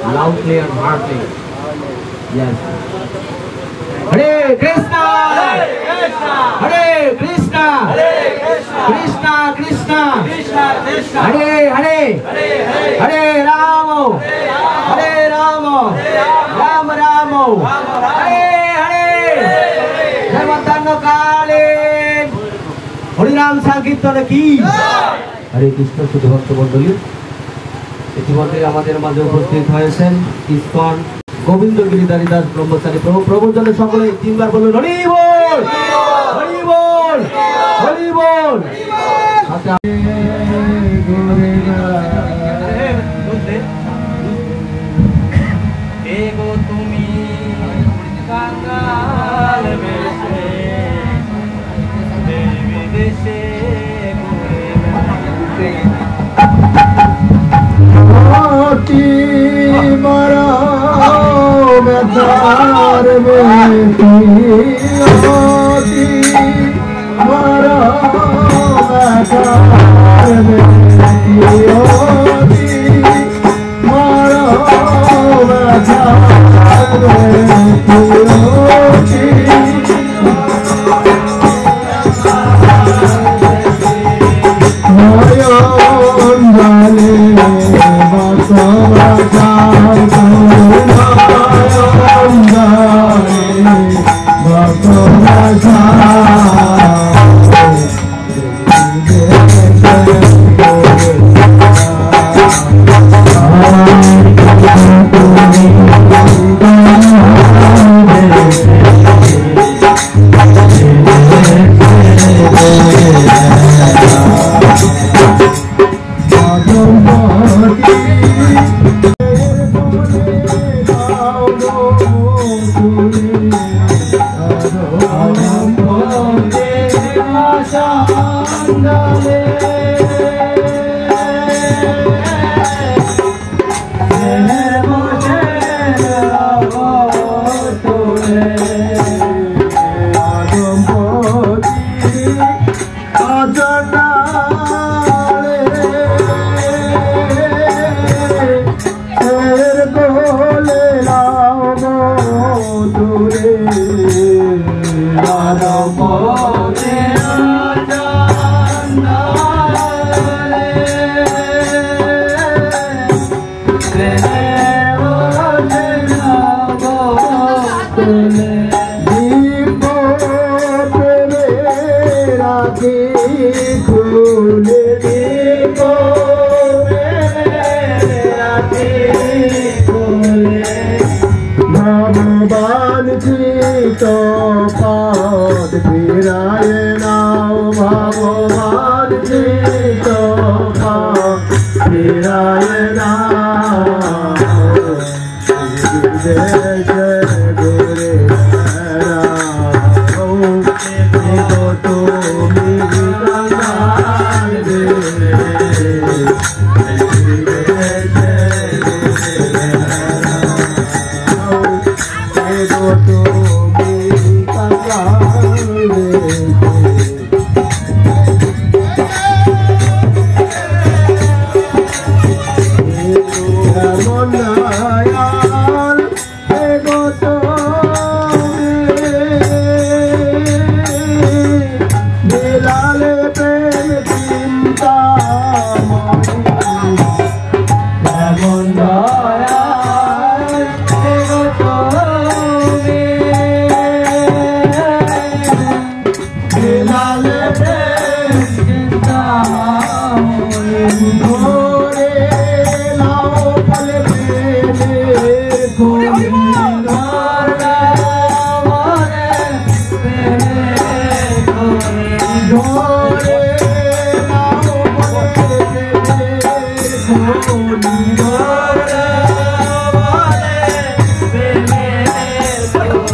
Loudly and hardly. Yes. Hare Krishna. Hare Krishna. Krishna Krishna. Hare Hare. Hare Rama. Hare Rama. Ram Rama. Hare Hare. Jai Mata Kali. Hari Ram Sankirtan ki. Hare Krishna শুধু ভক্ত মণ্ডলী ইতিমধ্যে আমাদের মাঝে উপস্থিত হয়েছেন ISKCON Govinda Giridhari Das ব্রহ্মচারী প্রভু প্রভুর জন্য সকলে তিনবার বলুন হরি বল হরি বল হরি বল এগো তুমি কাঙ্গাল বেশে বিদেশে मारा बेतार बेटी मारा बेतार बेटी मारा बेतार बेटी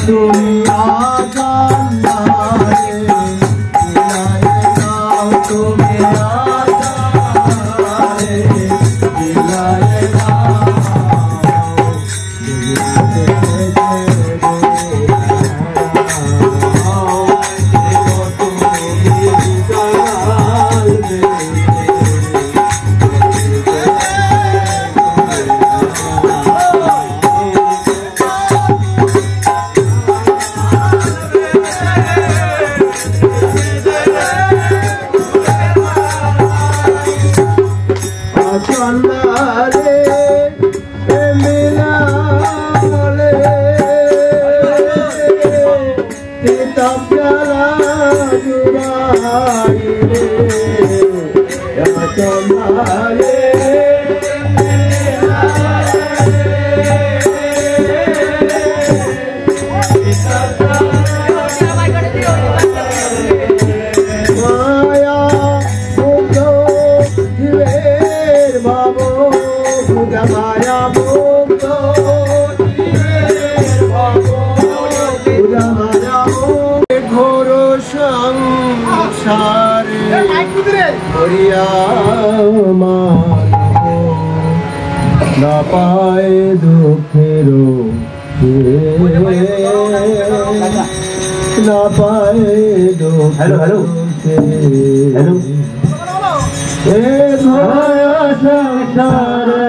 তুমি আকান্দারে বিলায়ে নাও তুমি আকান্দারে বিলায়ে নাও না পায় দুঃখের না পায় দুঃখের সংসারে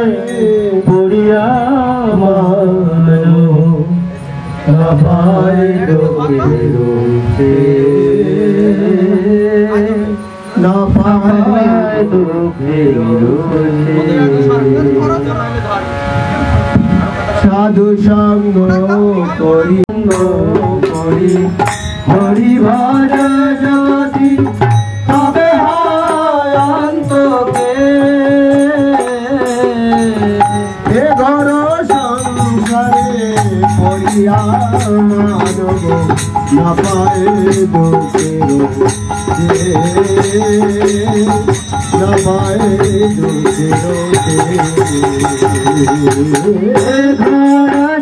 পড়িয়া মানো না পায় দুঃখের না পায় দুঃখের সাধু সঙ্গ করি হরি ভজ যদি তবে হয় অন্তকে এ ঘর সংসারে পড়িয়া মানব না পায় দুঃখের না পায় দুঃখের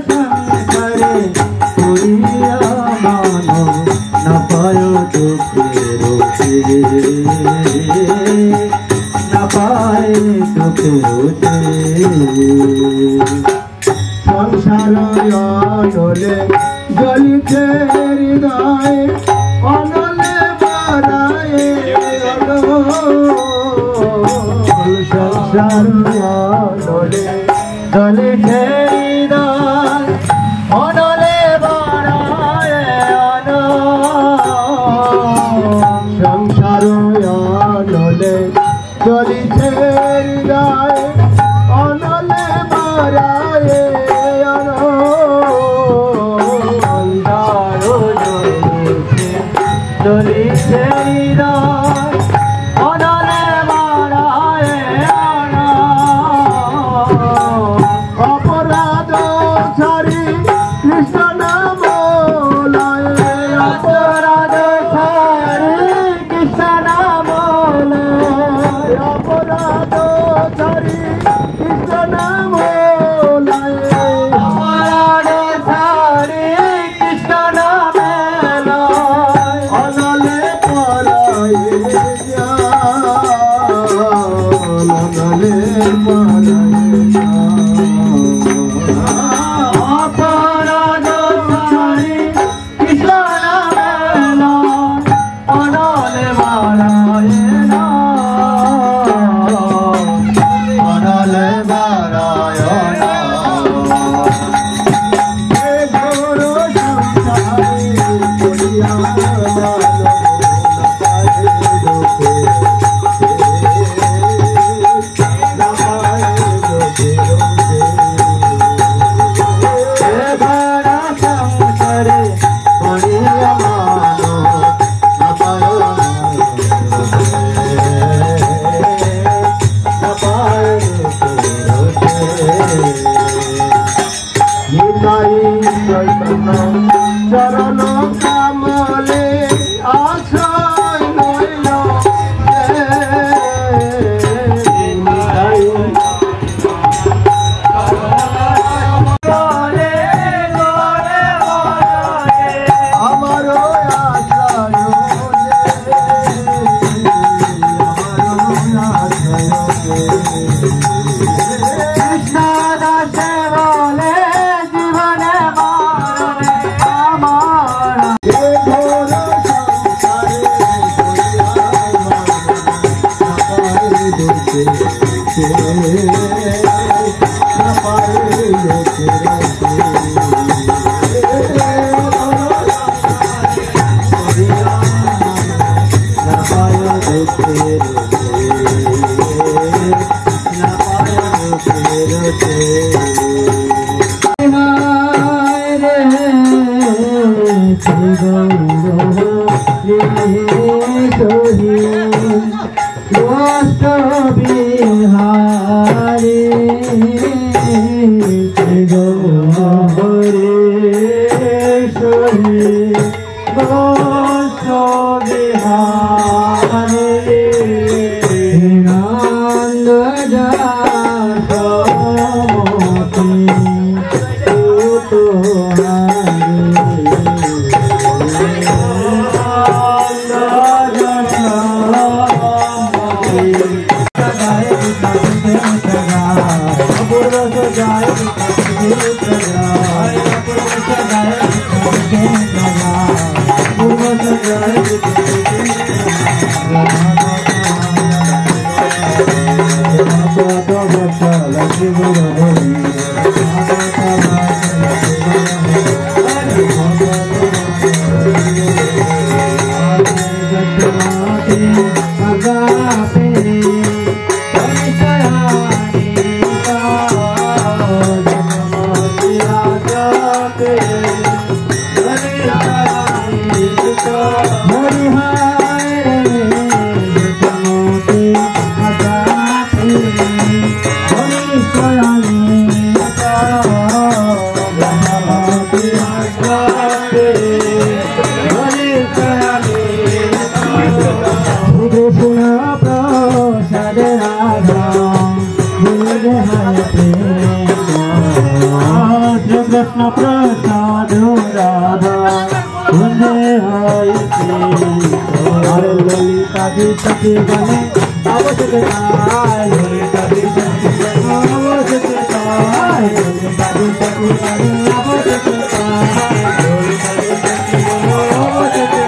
সংসারে পড়িয়া মানব না পায় দুঃখের না পায় দুঃখের সংসার অনলে জলিতে হৃদয় অনলে বারায় সংসার অনলে জলিতে হৃদয় অনলে বারায় সংসার অনলে জলিতে হৃদয় অনলে বারায় জলিতে হৃদয় অনলে বারায় অপরাধ ছাড়ি কৃষ্ণ নাম লয়ে অপরাধ ছাড়ি কৃষ্ণ নাম লয়ে অপরাধ ছাড়ি কৃষ্ণ নাম লয়ে অপরাধ ছাড়ি কৃষ্ণ নাম লয়ে অনলে পরায়ে অনলে পরায়ে অপরাধ ছাড়ি কৃষ্ণ নাম অনলে বারায়ে অনলে বারায়ে ঘোর সংসারে পড়িয়া চরণ কামলে আশ্রয় লইল গলে গলে अष्ट बिहारी गौरेश्वरी गोष्ठ बिहारी नंद कृष्ण प्रसाद राधा ललिता जी सखी बने आवश्यकता ललिता जी सखी बने आवश्यकता ललिता जी सखी बने आवश्यकता ललिता जी सखी बने आवश्यकता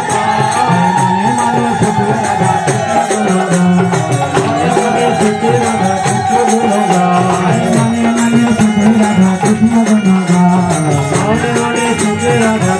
मानो सुख राधा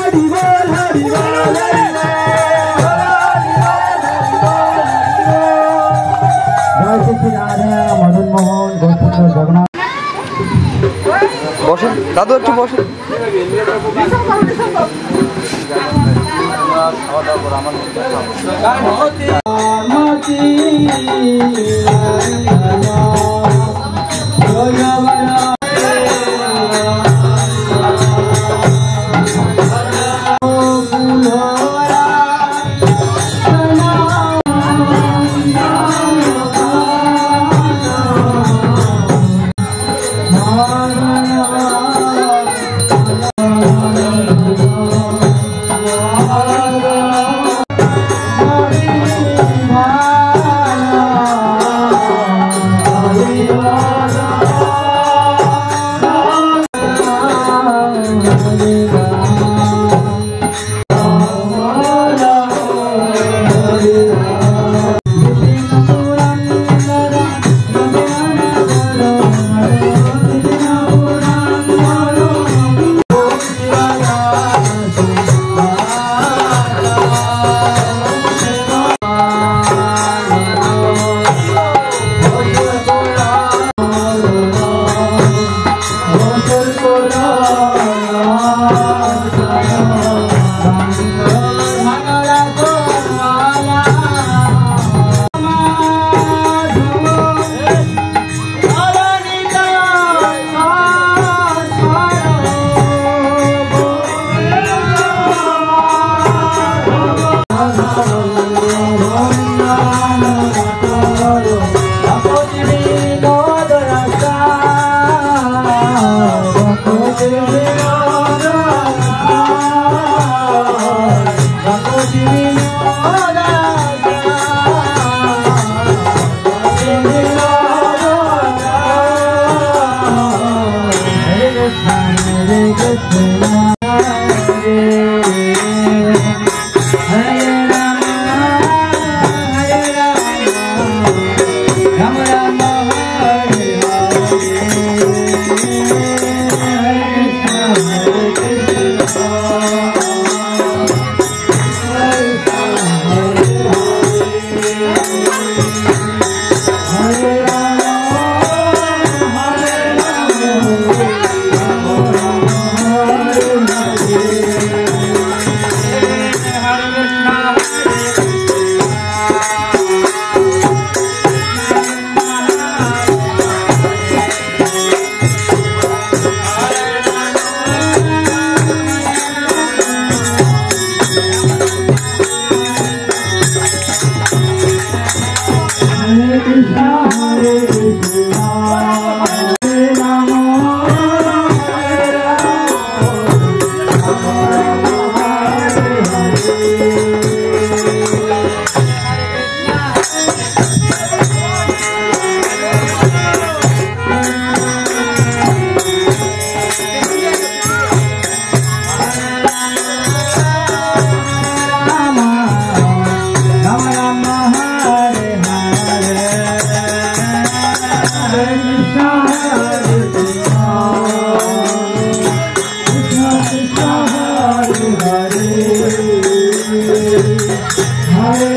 Hari Bol, মদন মোহন গোবিন্দ জগন্নাথ। বসুন দাদু, একটু বসুন। Hare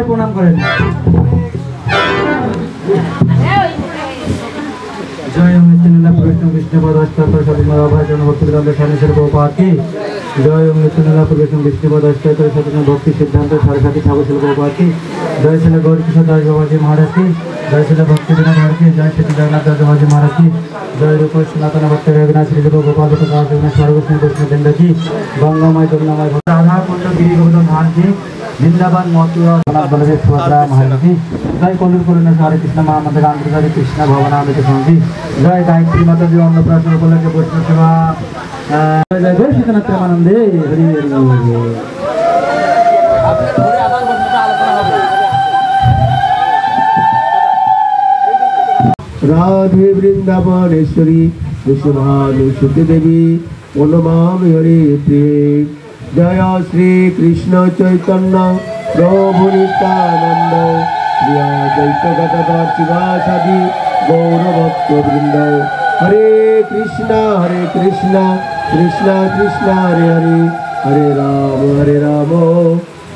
প্রণাম করেন। জয় মৃত্যুনন্দ প্রবিষ্ণু বিষ্ণুপদ অষ্টাত্তর শতনাম অভয়জন ভক্তিবেদান্ত স্বামীশ্বর গোপাল কি জয় মৃত্যুনন্দ প্রবিষ্ণু বিষ্ণুপদ অষ্টাত্তর শতনাম ভক্তি সিদ্ধান্ত সরস্বতী ঠাকুর গোপাল কি জয় শিল গৌর কিশোর দাস বাবাজি মহারাজ কি জয় শিল ভক্তি বিনোদ কি জয় শ্রী জগন্নাথ দাস বাবাজি মহারাজ কি জয় রূপ সনাতন ভক্ত রঘুনাথ শ্রী গোপাল সর্বস্ন কৃষ্ণ বৃন্দ কি গঙ্গাময় যমুনাময় রাধা কুণ্ড গিরি গোবিন্দ ধান কি বৃন্দাবন মতুয়া বলদেব সুভদ্রা মহারাজ কি জয় কলুর করুণা হরে কৃষ্ণ মহামন্ত্র আন্তর্জাতিক কৃষ্ণ ভবনামৃত সঙ্গী জয় গায়ত্রী মাতা জি অন্নপ্রাশন উপলক্ষে বৈষ্ণব সেবা জয় জয় শীতনাথ প্রেমানন্দে হরি হরি। राधे वृंदावनेश्वरी विश्वभानुसुते देवी प्रणमामि हरे प्रिय। जय श्री कृष्ण चैतन्य प्रभु नित्यानंद श्री अद्वैत गदाधर शिवासादि गौरभक्त वृंद। हरे कृष्णा कृष्णा कृष्णा हरे हरे हरे राम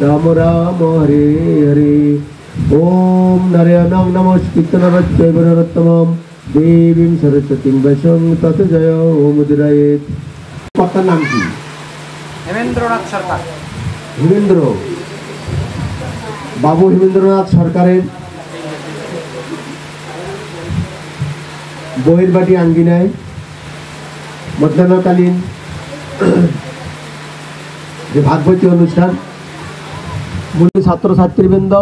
राम राम हरे हरे। ओम नारायणं नमस्कृत्य नरं नरोत्तमं देवीं सरस्वतीं वैष्णवं ततो जय ओम उदीरयेत्। কর্তার নাম কি? হেমেন্দ্রনাথ সরকার। হেমেন্দ্র বাবু হেমেন্দ্রনাথ সরকারের বহির্বাটি আঙ্গিনায় মধ্যাহ্নকালীন যে ভাগবতী অনুষ্ঠান ছাত্রছাত্রীবৃন্দ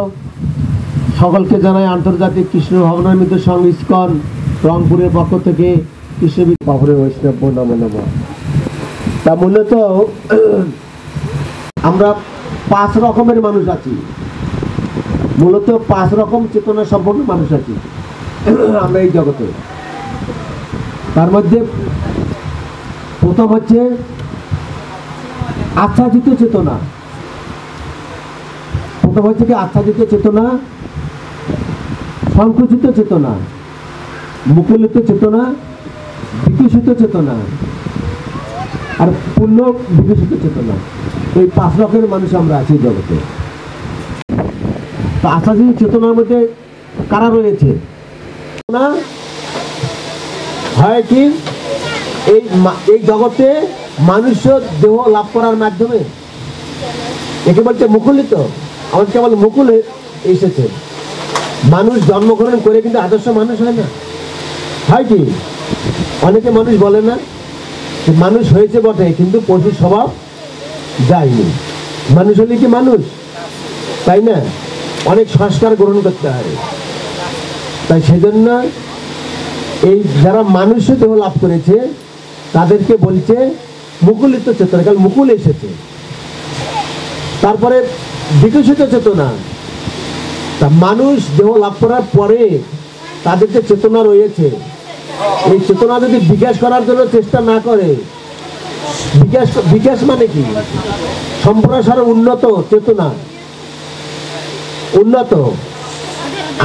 সকলকে জানাই আন্তর্জাতিক কৃষ্ণ ভবনামৃত সংঘ ইস্কন রংপুরের পক্ষ থেকে কৃষ্ণ বাবুরে বৈষ্ণব নমো নমঃ। তা মূলত আমরা 5 রকমের মানুষ আছি, মূলত 5 রকম চেতনা সম্পন্ন মানুষ আছি আমরা এই জগতে। তার মধ্যে প্রথম হচ্ছে আচ্ছাদিত চেতনা। প্রথম হচ্ছে কি আচ্ছাদিত চেতনা, সংকুচিত চেতনা, মুকুলিত চেতনা, বিকশিত চেতনা আর পূর্ণ বিকশিত চেতনা। এই 5 রকমের মানুষ আমরা আছি জগতে। তো আচ্ছাদিত চেতনার মধ্যে কারা রয়েছে? না হয় কি এই জগতে মানুষ দেহ লাভ করার মাধ্যমে একে বলছে মুকুলিত। আমার কেবল মুকুলে এসেছে, মানুষ জন্মগ্রহণ করে কিন্তু আদর্শ মানুষ হয় না। হয় কি অনেকে মানুষ বলে না মানুষ হয়েছে বটে কিন্তু পশুর স্বভাব যায়নি। মানুষ হলে কি মানুষ, তাই না? অনেক সংস্কার গ্রহণ করতে হয়। তাই সেজন্য এই যারা মানুষ দেহ লাভ করেছে তাদেরকে বলছে মুকুলিত চেতনা, কারণ মুকুল এসেছে। তারপরে বিকশিত চেতনা, তা মানুষ দেহ লাভ করার পরে তাদের যে চেতনা রয়েছে এই চেতনা যদি বিকাশ করার জন্য চেষ্টা না করে, বিকাশ মানে কি সম্প্রসারণ, উন্নত চেতনা, উন্নত।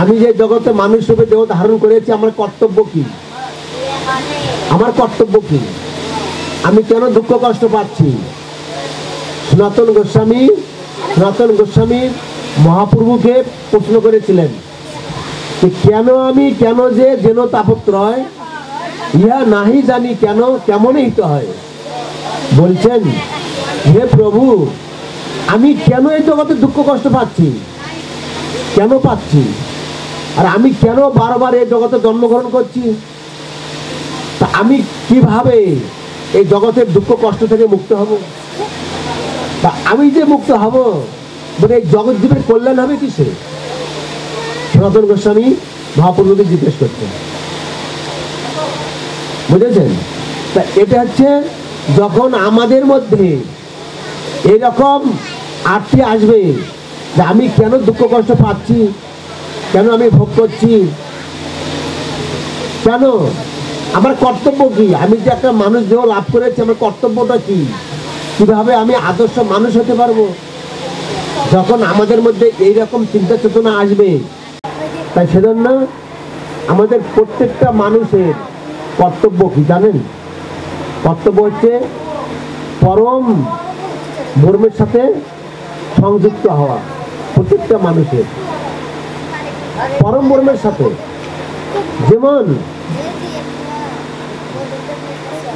আমি যে জগতে মানুষ রূপে দেহ ধারণ করেছি আমার কর্তব্য কি? আমার কর্তব্য কি? আমি কেন দুঃখ কষ্ট পাচ্ছি? সনাতন গোস্বামী মহাপ্রভুকে প্রশ্ন করেছিলেন কেন আমি কেন যে যেন তাপত্রয় ইহা নাহি জানি কেন কেমনই তো হয়। বলছেন হে প্রভু আমি কেন এই জগতে দুঃখ কষ্ট পাচ্ছি, কেন পাচ্ছি, আর আমি কেন বারবার এই জগতে জন্মগ্রহণ করছি, তা আমি কিভাবে এই জগতের দুঃখ কষ্ট থেকে মুক্ত হব, তা আমি যে মুক্ত হব মানে এই জগৎ জীবের কল্যাণ হবে কিসে? সনাতন গোস্বামী মহাপ্রভুকে জিজ্ঞেস করছেন, বুঝেছেন? তা এটা হচ্ছে যখন আমাদের মধ্যে এরকম আরতি আসবে যে আমি কেন দুঃখ কষ্ট পাচ্ছি, কেন আমি ভোগ করছি, কেন আমার কর্তব্য কি, আমি যে একটা মানুষ দেহ লাভ করেছি আমার কর্তব্যটা কি, কিভাবে আমি আদর্শ মানুষ হতে পারবো, যখন আমাদের মধ্যে এইরকম চিন্তা চেতনা আসবে, তাই সেজন্য আমাদের প্রত্যেকটা মানুষের কর্তব্য কি জানেন? কর্তব্য হচ্ছে পরম ধর্মের সাথে সংযুক্ত হওয়া। প্রত্যেকটা মানুষের পরম ধর্মের সাথে, যেমন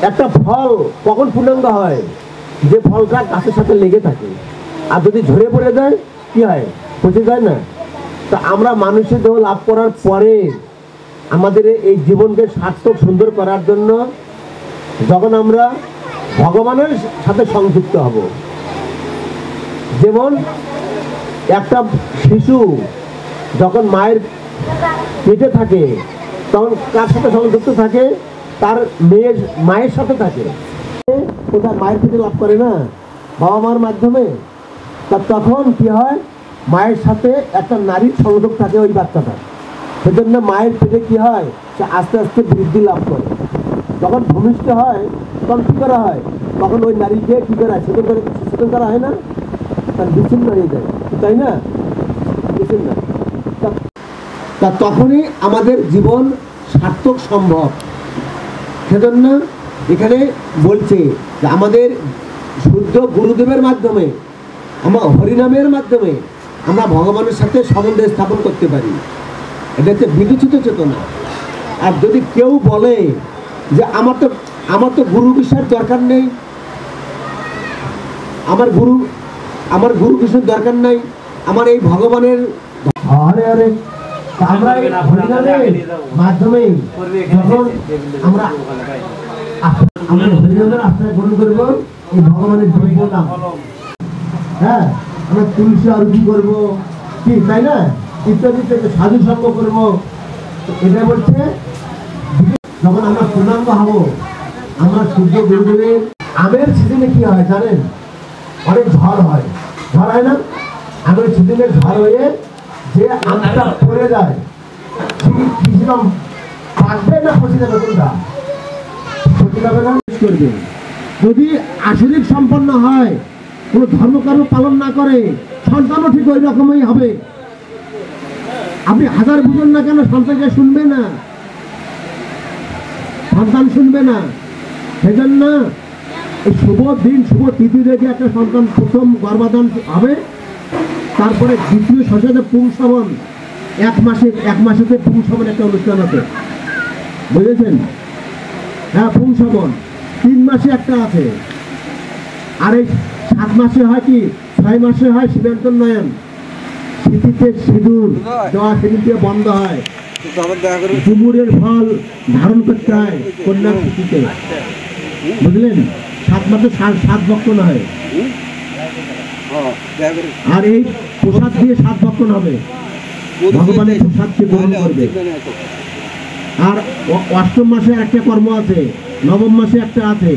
একটা ফল কখন পূর্ণাঙ্গ হয়, যে ফলটা গাছের সাথে লেগে থাকে, আর যদি ঝরে পড়ে যায় কি হয়, পচে যায় না? তা আমরা মানুষের দেহ লাভ করার পরে আমাদের এই জীবনকে সার্থক সুন্দর করার জন্য যখন আমরা ভগবানের সাথে সংযুক্ত হব, যেমন একটা শিশু যখন মায়ের পেটে থাকে তখন কার সাথে সংযুক্ত থাকে? তার মায়ের সাথে থাকে। কোথায় মায়ের পেটে লাভ করে না, বাবা মার মাধ্যমে। তা তখন কি হয়, মায়ের সাথে একটা নারীর সংযোগ থাকে ওই বাচ্চাটা, সেজন্য মায়ের পেটে কি হয়, সে আস্তে আস্তে বৃদ্ধি লাভ করে। যখন ভূমিষ্ঠ হয় তখন কি করা হয়, তখন ওই নারীকে কি করা হয়, সেতন করা হয় না, তার বিচ্ছিন্ন হয়ে যায়, তাই না? বিচ্ছিন্ন। তা তখনই আমাদের জীবন সার্থক সম্ভব। সেজন্য এখানে বলছে যে আমাদের শুদ্ধ গুরুদেবের মাধ্যমে, আমার হরিনামের মাধ্যমে আমরা ভগবানের সাথে সম্বন্ধ স্থাপন করতে পারি। এটা হচ্ছে বিবেচিত চেতনা। আর যদি কেউ বলে যে আমার তো গুরু বিষয়ের দরকার নেই, আমার গুরু বিষয়ের দরকার নাই, আমার এই ভগবানের আমরা হরিনামের মাধ্যমে যখন আমরা হরিনামের আশ্রয় গ্রহণ করবো, এই ভগবানের দ্রব্য নাম, হ্যাঁ, আমরা তুলসী আরতি করবো, ঠিক তাই না, ইত্যাদি সাধু সঙ্গ করবো। এটা বলছে যখন আমরা পূর্ণাঙ্গ হব, আমরা সূর্য গুরুদেবের আমের সিজনে কি হয় জানেন, অনেক ঝড় হয় না? আমের সিজনে ঝড় হয়ে যে আমটা পড়ে যায়, কিরকম পাকবে না পচে যাবে, কোনটা পচে যাবে না? করবে যদি আশীর্বাদ সম্পন্ন হয়, কোনো ধর্মকর্ম পালন না করে, সন্তানও ঠিক ওই রকমই হবে। আপনি হাজার বুঝুন না কেন, সন্তানকে শুনবে না, সন্তান শুনবে না। সেজন্য এই শুভ দিন শুভ তিথি দেখে একটা সন্তান প্রথম গর্ভাধান হবে, তারপরে দ্বিতীয় ষষ্ঠীতে পুংসবন, এক মাসেতে পুংসবন একটা অনুষ্ঠান আছে, বুঝেছেন? হ্যাঁ, পুংসবন 3 মাসে একটা আছে, আর এই 7 মাসে হয় কি, 6 মাসে হয় শিবান্তোন্নয়ন, স্মৃতিতে সিঁদুর দেওয়া, সেদিন থেকে বন্ধ হয়। ডুমুরের ফল ধারণ করতে হয় কন্যার স্মৃতিতে, বুঝলেন? 7 মাসে 7 ভক্ষণ হয়, আর এই প্রসাদ দিয়ে 7 ভক্ষণ হবে, ভগবানের প্রসাদকে গ্রহণ করবে। আর 8ম মাসে একটা কর্ম আছে, 9ম মাসে একটা আছে।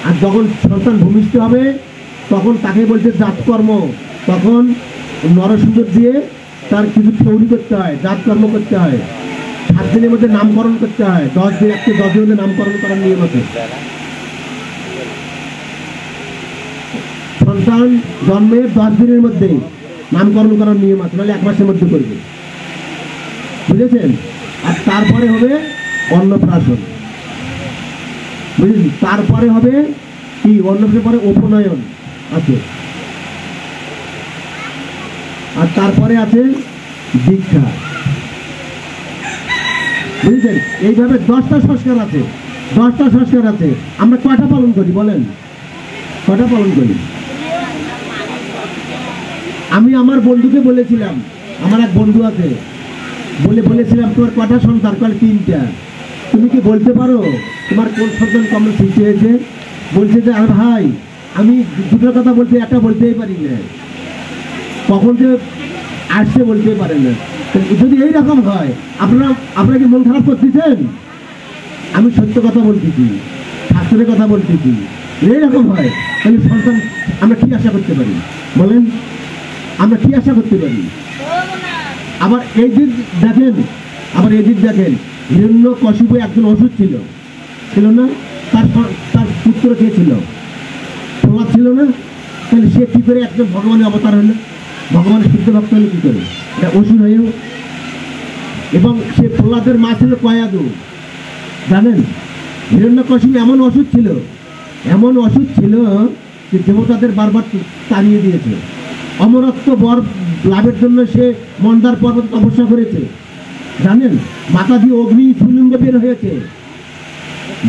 আর যখন সন্তান ভূমিষ্ঠ হবে তখন তাকে বলছে জাতকর্ম, তখন নরসুন্দর দিয়ে তার কিছু তৈরি করতে হয়, জাতকর্ম করতে হয়। 7 দিনের মধ্যে নামকরণ করতে হয়, 10 দিনের মধ্যে নামকরণ করার নিয়ম আছে। সন্তান জন্মের 10 দিনের মধ্যে নামকরণ করার নিয়ম আছে, নাহলে 1 মাসের মধ্যে করবে, বুঝেছেন? আর তারপরে হবে অন্নপ্রাশন, বুঝলেন? তারপরে হবে কি, অন্নপ্রাশনের পরে উপনয়ন আছে, আর তারপরে আছে দীক্ষা, বুঝলেন? এইভাবে 10টা সংস্কার আছে, 10টা সংস্কার আছে। আমরা কয়টা পালন করি বলেন, কয়টা পালন করি? আমি আমার বন্ধুকে বলেছিলাম, আমার এক বন্ধু আছে, বলেছিলাম তোমার কটা সন্তান? কল 3টা। তুমি কি বলতে পারো তোমার কোন সন্তান কম সৃষ্টি হয়েছে? বলছে যে আর ভাই আমি দুটোর কথা বলতে একটা বলতেই পারি না, কখন যে আসছে বলতেই পারে না। যদি এইরকম হয় আপনারা কি মন খারাপ করতেছেন? আমি সত্য কথা বলতেছি, শাস্ত্রের কথা বলতেছি। এইরকম হয় তাহলে সন্তান আমরা কি আশা করতে পারি বলেন? আমরা কি আশা করতে পারি? আবার এই দিক দেখেন, হিরণ্যকশিপু একজন অসুর ছিল না? তার পুত্র কে ছিল? প্রহ্লাদ ছিল না? তাহলে সে কি করে একজন ভগবানের অবতার হলো? ভগবানের শুদ্ধ ভক্ত হলো কি করে? এটা অসুর হয়েও। এবং সে প্রহ্লাদের মা ছিল কয়াদু, জানেন? হিরণ্যকশিপু এমন অসুর ছিল যে দেবতাদের বারবার তাড়িয়ে দিয়েছে। অমরত্ব বর লাভের জন্য সে মন্দার পর্বত তপস্যা করেছে, জানেন? মাথা দিয়ে অগ্নি স্ফুলিঙ্গ বের হয়েছে।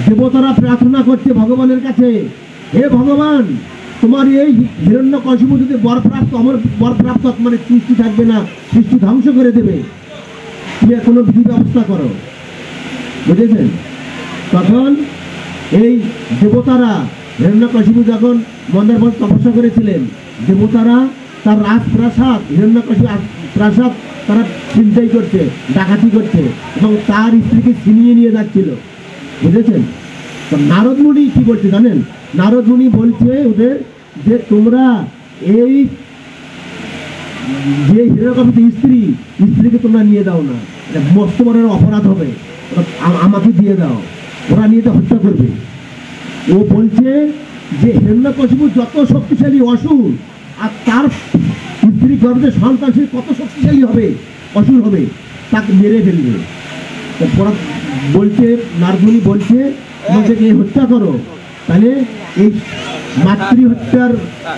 দেবতারা প্রার্থনা করছে ভগবানের কাছে, হে ভগবান, তোমার এই হিরণ্যকশিপু যদি বরপ্রাপ্ত মানে সৃষ্টি থাকবে না, সৃষ্টি ধ্বংস করে দেবে, তুমি কোনো বিধি ব্যবস্থা করো, বুঝেছেন? তখন এই দেবতারা হিরণ্যকশিপু যখন মন্দার পর্বত তপস্যা করেছিলেন, দেবতারা তার রাজপ্রাসাদ, হিরণ্যকশিপু প্রাসাদ তারা ছিনতাই করছে, ডাকাতি করছে এবং তার স্ত্রীকে ছিনিয়ে নিয়ে যাচ্ছিল, বুঝেছেন? তো নারদ মুনি কি বলছে জানেন? নারদ মুনি বলছে ওদের যে তোমরা এই যে হিরণ্যকশিপুর স্ত্রীকে তোমরা নিয়ে দাও না, এটা মস্ত বড় অপরাধ হবে, আমাকে দিয়ে দাও, ওরা নিয়ে হত্যা করবে। ও বলছে যে হিরণ্যকশিপু যত শক্তিশালী অসুর, আর তার স্ত্রী গর্ভে সন্তান সে কত শক্তিশালী হবে, অসুর হবে, তাকে মেরে ফেলবে। বলছে নারদ মুনি বলছে তোমাদেরকে হত্যা করো, তাহলে এই মাতৃ হত্যার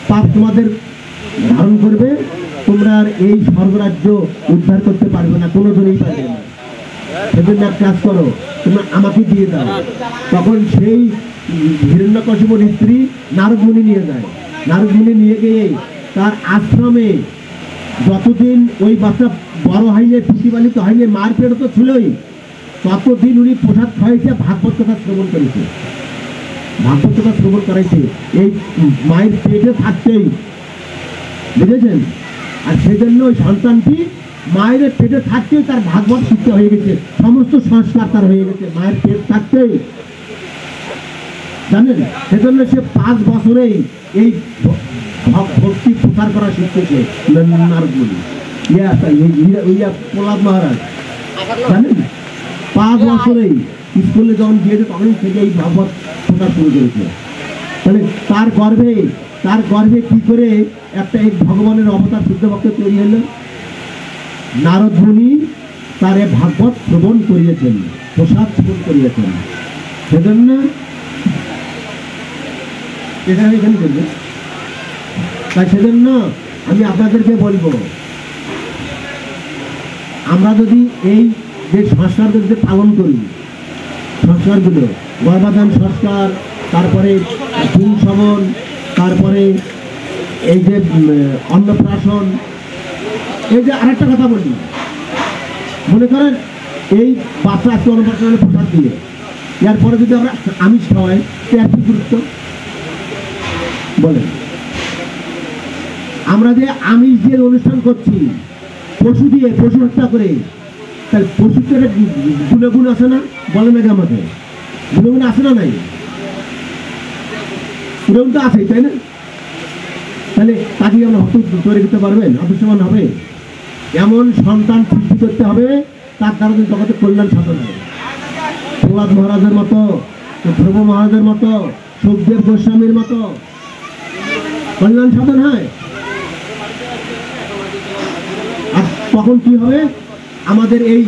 পাপ তোমাদের ধারণ করবে, তোমরা আর এই স্বর্গরাজ্য উদ্ধার করতে পারবে না, কোনোদিনই পারবে না। সেজন্য এক কাজ করো, তোমরা আমাকে দিয়ে দাও। তখন সেই হিরণ্যকশিপুর স্ত্রী নারদ মুনি নিয়ে যায়। নারদ মুনি নিয়ে গিয়ে তার আশ্রমে যতদিন ওই বাচ্চা বড় হয়নি, প্রতিপালিত হয়নি, মার পেট তো ছিলই, ততদিন উনি প্রসাদ খাইছে, ভাগবত কথা শ্রবণ করেছে, এই মায়ের পেটে থাকতেই, বুঝেছেন? আর সেই জন্য ওই সন্তানটি মায়ের পেটে থাকতেই তার ভাগবত শিক্ষা হয়ে গেছে, সমস্ত সংস্কার তার হয়ে গেছে মায়ের পেট থাকতেই, জানেন? সেজন্য সে 5 বছরেই এই ভক্তি প্রচার করা শিখতেছে নারদ মুনি, প্রহ্লাদ মহারাজ, জানেন? 5 বছরেই স্কুলে যখন গিয়েছে তখন থেকে এই ভাগবত প্রচার শুরু করেছে। তাহলে তার গর্ভে কি করে একটা এই ভগবানের অবতার শুদ্ধ ভক্ত তৈরি হলো? নারদ মুনি তার ভাগবত শ্রবণ করিয়েছেন, প্রসাদ শ্রবণ করিয়েছেন। সেজন্য এখানে করবে। তাই সেজন্য আমি আপনাদেরকে বলবো, আমরা যদি এই যে সংস্কারগুলো যদি পালন করি, সংস্কারগুলো গর্ভাধান সংস্কার, তারপরে ফুল শবন, তারপরে এই যে অন্নপ্রাশন, এই যে আরেকটা কথা বলি, মনে করেন এই বাচ্চা আজকে অন্নপ্রাশনের প্রসাদ দিয়ে, এরপরে যদি আমরা আমিষ খাওয়াই, এর কি গুরুত্ব বলেন? আমরা যে আমিষ দিয়ে অনুষ্ঠান করছি, পশু হত্যা করে, তাহলে পশুর গুণগুণ আছে না? বলে নাকি আমাদের গুণগুণ আছে না? নাই, গুণগুণ তো আছে, তাই না? তাহলে তাকে আমরা হত্যা তৈরি করতে পারবেন? অদৃশ্যমান হবে এমন সন্তান সৃষ্টি করতে হবে, তার দ্বারা জগতে কল্যাণ সাধন হবে। প্রহ্লাদ মহারাজের মতো, ধ্রুব মহারাজের মতো, সুখদেব গোস্বামীর মতো কল্যাণ সাধন হয়। আর তখন কি হবে? আমাদের এই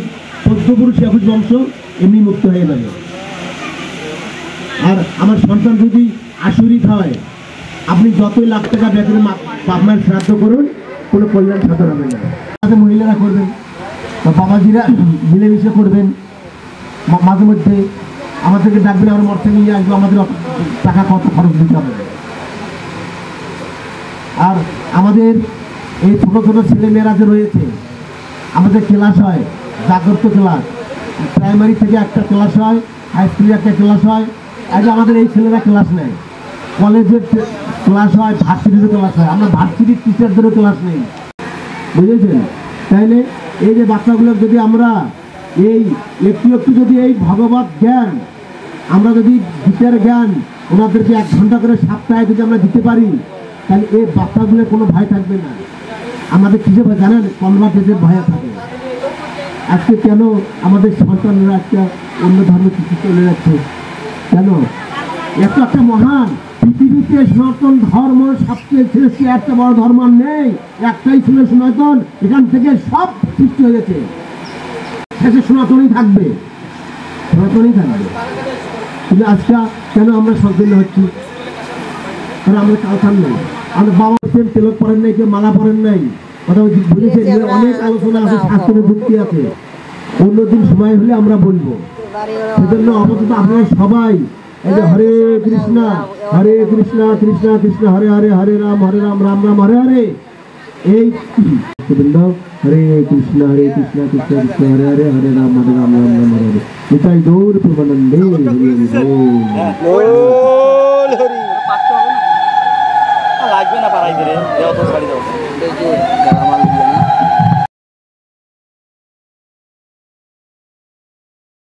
পদ্মপুরুষ একুশ বংশ এমনি মুক্ত হয়ে যাবে। আর আমার সন্তান যদি আসরিক হয়, আপনি যতই লাখ টাকা বেতনে বাপ মায়ের শ্রাদ্ধ করুন, কোনো কল্যাণ সাধন হবে না। মহিলারা করবেন বা বাবাজিরা মিলেমিশে করবেন, মাঝে মধ্যে আমাদেরকে ডাকবেন, আমরা মর্তে নিয়ে আসবো, আমাদের টাকা কত খরচ দিতে হবে। আর আমাদের এই ছোট ছোট ছেলে মেয়েরা যে রয়েছে, আমাদের ক্লাস হয়, জাগ্রত ক্লাস, প্রাইমারি থেকে একটা ক্লাস হয়, হাই স্কুলে একটা ক্লাস হয়। আজ আমাদের এই ছেলেরা ক্লাস নেয়, কলেজের ক্লাস হয়, ভার্সিটিতে ক্লাস হয়। আমরা ভার্সিটির টিচারদেরও ক্লাস নেই, বুঝেছেন? তাইলে এই যে বাচ্চাগুলো যদি আমরা এই একটু একটু যদি এই ভগবত জ্ঞান, আমরা যদি গীতার জ্ঞান ওনাদেরকে 1 ঘন্টা করে সপ্তাহে যদি আমরা দিতে পারি, তাহলে এই বাচ্চাগুলোর কোনো ভয় থাকবে না। আমাদের কিসে ভয় জানেন? কনভার্টের ভয়ে থাকে। আজকে কেন আমাদের সন্তানরা একটা অন্য ধর্মে কিছু চলে যাচ্ছে? কেন? এত একটা মহান পৃথিবীতে সনাতন ধর্ম সবচেয়ে শ্রেষ্ঠ একটা বড় ধর্ম নেই, একটাই ছিল সনাতন। এখান থেকে সব সৃষ্টি হয়েছে, শেষে সনাতনই থাকবে, সনাতনই থাকবে। কিন্তু আজকে কেন আমরা সংকীর্ণ হচ্ছি? কারণ আমরা কালখান নেই, আমাদের বাবা তেলক পড়েন নাই, কেউ মালা পড়েন নাই, কথা বুঝেছেন? অনেক আলোচনা আছে, শাস্ত্রের যুক্তি আছে, অন্যদিন সময় হলে আমরা বলবো। সেজন্য আপাতত আপনারা সবাই এই যে হরে কৃষ্ণ কৃষ্ণ কৃষ্ণ হরে হরে, হরে রাম রাম রাম হরে হরে, এই হরে কৃষ্ণ কৃষ্ণ কৃষ্ণ হরে হরে, হরে রাম রাম রাম হরে হরে। নিতাই গৌর প্রেমানন্দে লাগবে না পাড়াই করে দেওয়া তো ছাড়ি দাও।